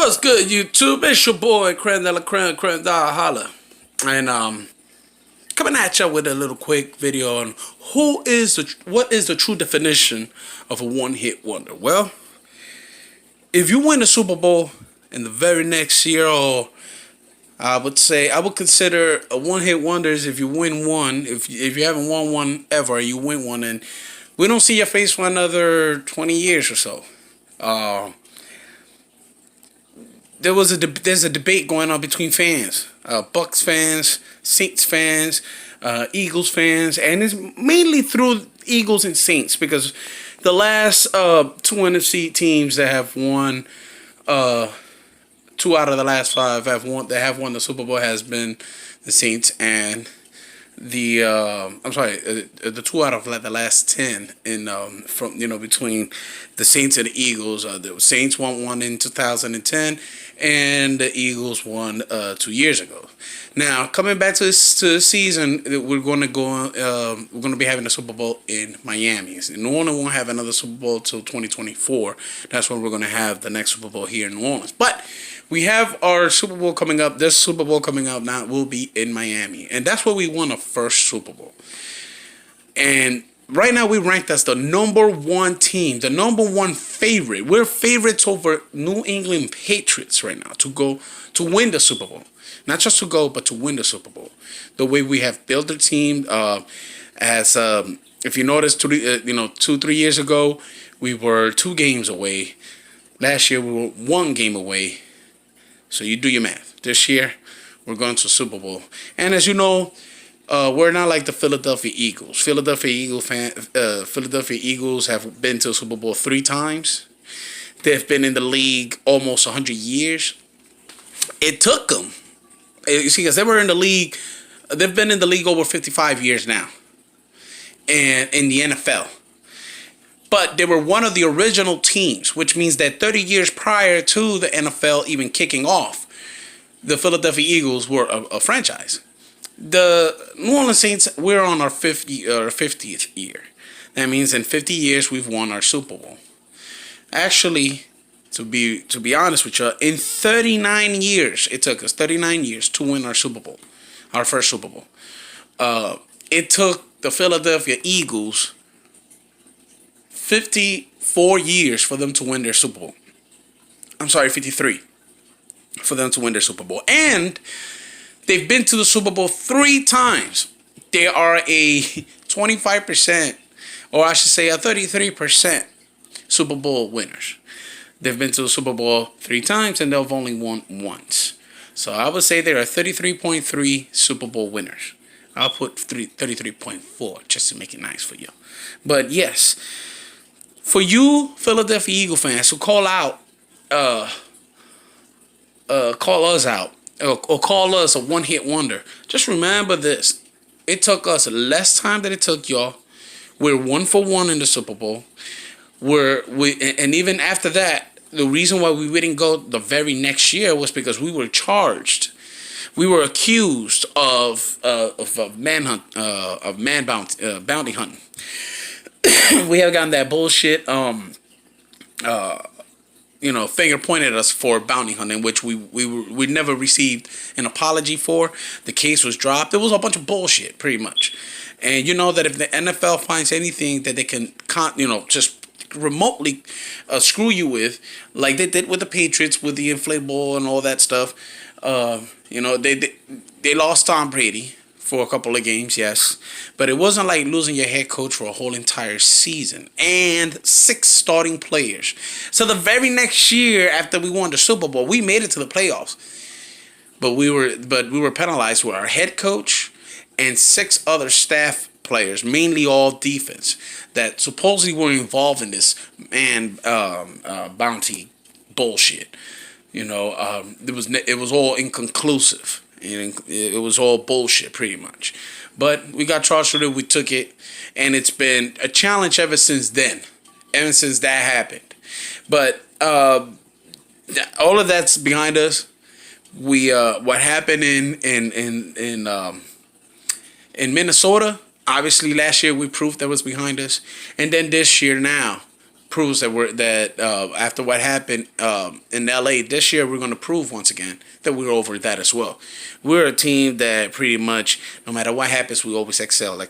What's good, YouTube? It's your boy, Cran de la Cran da Holla. And coming at you with a little quick video on what is the true definition of a one-hit wonder. Well, if you win the Super Bowl in the very next year, or I would consider a one-hit wonder is if you win one. If you haven't won one ever, you win one, and we don't see your face for another 20 years or so. There's a debate going on between fans, Bucks fans, Saints fans, Eagles fans, and it's mainly through Eagles and Saints because the last two NFC teams that have won, two out of the last five have won the Super Bowl has been the Saints and the the two out of the last 10 in from between the Saints and the Eagles. The Saints won one in 2010, and the Eagles won 2 years ago. Now coming back to this season, we're going to be having a Super Bowl in Miami. New Orleans won't have another Super Bowl till 2024. That's when we're going to have the next Super Bowl here in New Orleans. But we have our Super Bowl coming up. This Super Bowl coming up now will be in Miami. And that's where we won our first Super Bowl. And right now we ranked as the number one team, the number one favorite. We're favorites over New England Patriots right now to win the Super Bowl. Not just to go, but to win the Super Bowl. The way we have built the team, if you notice, 2-3 years ago, we were 2 games away. Last year we were 1 game away. So you do your math. This year, we're going to Super Bowl. And as you know, we're not like the Philadelphia Eagles. Philadelphia Eagles have been to Super Bowl 3 times. They've been in the league almost 100 years. It took them. You see, because they were in the league. They've been in the league over 55 years now. And in the NFL. But they were one of the original teams, which means that 30 years prior to the NFL even kicking off, the Philadelphia Eagles were a franchise. The New Orleans Saints, we're on our 50th year. That means in 50 years we've won our Super Bowl. Actually, to be honest with you, in 39 years, it took us 39 years to win our Super Bowl, our first Super Bowl. It took the Philadelphia Eagles 54 years for them to win their Super Bowl. I'm sorry, 53 for them to win their Super Bowl. And they've been to the Super Bowl 3 times. They are a 25%, or I should say a 33% Super Bowl winners. They've been to the Super Bowl 3 times and they've only won once. So I would say they're 33.3 Super Bowl winners. I'll put 33.4 just to make it nice for you. But yes, for you Philadelphia Eagle fans who call us out, or call us a one-hit wonder, just remember this. It took us less time than it took y'all. We're 1 for 1 in the Super Bowl. And even after that, the reason why we didn't go the very next year was because we were charged. We were accused of bounty hunting. We have gotten that bullshit, finger pointed at us for bounty hunting, which we never received an apology for. The case was dropped. It was a bunch of bullshit, pretty much. And you know that if the NFL finds anything that they can, just remotely screw you with, like they did with the Patriots with the inflatable and all that stuff, they lost Tom Brady for a couple of games, yes. But it wasn't like losing your head coach for a whole entire season and 6 starting players. So the very next year after we won the Super Bowl, we made it to the playoffs. But we were penalized with our head coach and 6 other staff players, mainly all defense, that supposedly were involved in this bounty bullshit. It was all inconclusive. It was all bullshit, pretty much. But we got charged with it. We took it. And it's been a challenge ever since then. Ever since that happened. But all of that's behind us. What happened in Minnesota, obviously last year we proved that was behind us. And then this year now, proves that after what happened in LA this year, we're going to prove once again that we're over that as well. We're a team that pretty much, no matter what happens, we always excel.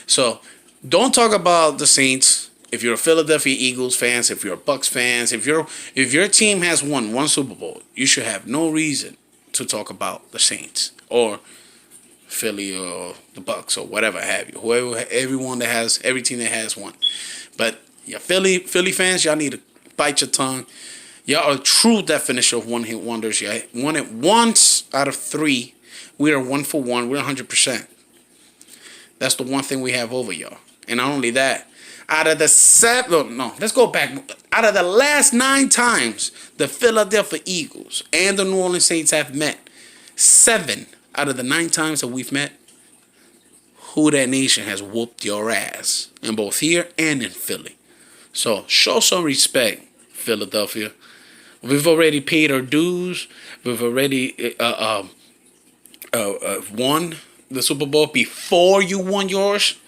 So don't talk about the Saints. If you're a Philadelphia Eagles fans, if you're a Bucks fans, if your team has won one Super Bowl, you should have no reason to talk about the Saints or Philly or the Bucks or whatever have you. Every team that has one. But yeah, Philly fans, y'all need to bite your tongue. Y'all are a true definition of one-hit wonders. You won it once out of 3. We are 1 for 1. We're 100%. That's the one thing we have over y'all. And not only that, out of the let's go back. Out of the last 9 times the Philadelphia Eagles and the New Orleans Saints have met, 7 out of the 9 times that we've met, Who That Nation has whooped your ass in both here and in Philly. So show some respect, Philadelphia. We've already paid our dues. We've already won the Super Bowl before you won yours.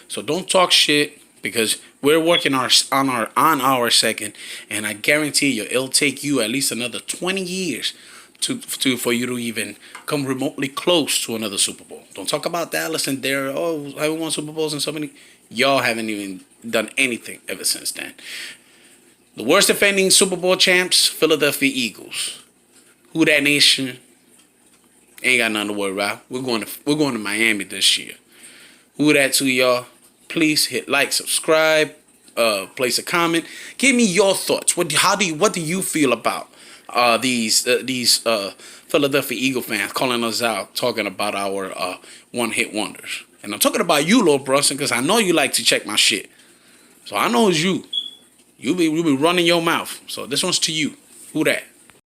So don't talk shit, because we're working on our second, and I guarantee you it'll take you at least another 20 years for you to even come remotely close to another Super Bowl. Don't talk about Dallas and their I haven't won Super Bowls and so many. Y'all haven't even done anything ever since then. The worst defending Super Bowl champs, Philadelphia Eagles. Who That Nation? Ain't got nothing to worry about. We're going to Miami this year. Who that to y'all? Please hit like, subscribe, place a comment. Give me your thoughts. What do you feel about these Philadelphia Eagle fans calling us out, talking about our one-hit wonders? And I'm talking about you, Lil Brunson, because I know you like to check my shit. So I know it's you. You be running your mouth. So this one's to you. Who that?